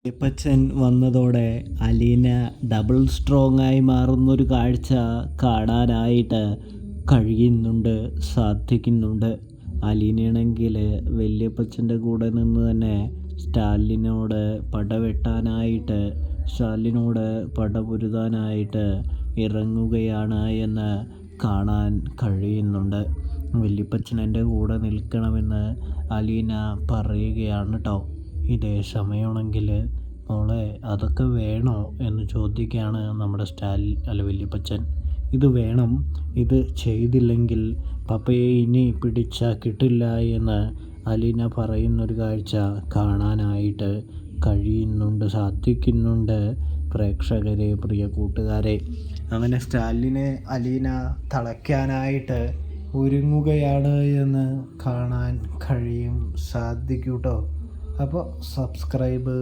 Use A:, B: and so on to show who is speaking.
A: വല്യപ്പച്ചൻ വന്നതോടെ Aleena double strong ആയി മാറുന്നൊരു കാഴ്ച കാണാനായിട്ട് സാധിക്കുന്നുണ്ട്. അലീനയാണെങ്കിൽ വല്യപ്പച്ചൻ്റെ കൂടെ നിന്ന് തന്നെ സ്റ്റാലിനോട് പടപൊരുതാനായിട്ട് ഇറങ്ങുകയാണ് എന്ന് കാണാൻ കഴിയുന്നുണ്ട്. വല്യപ്പച്ചൻ എൻ്റെ കൂടെ നിൽക്കണമെന്ന് അലീന പറയുകയാണ് കേട്ടോ. ഇതേ സമയമാണെങ്കിൽ മോളെ അതൊക്കെ വേണോ എന്ന് ചോദിക്കുകയാണ് നമ്മുടെ വല്യപ്പച്ചൻ. ഇത് വേണം, ഇത് ചെയ്തില്ലെങ്കിൽ പപ്പയെ ഇനി പിടിച്ചാൽ കിട്ടില്ല എന്ന് അലീന പറയുന്നൊരു കാഴ്ച കാണാനായിട്ട് സാധിക്കുന്നുണ്ട് പ്രേക്ഷകരെ, പ്രിയ കൂട്ടുകാരെ. അങ്ങനെ സ്റ്റാലിനെ അലീന തളയ്ക്കാനായിട്ട് ഒരുങ്ങുകയാണ് എന്ന് കാണാൻ സാധിക്കും കേട്ടോ. അപ്പോൾ സബ്സ്ക്രൈബ്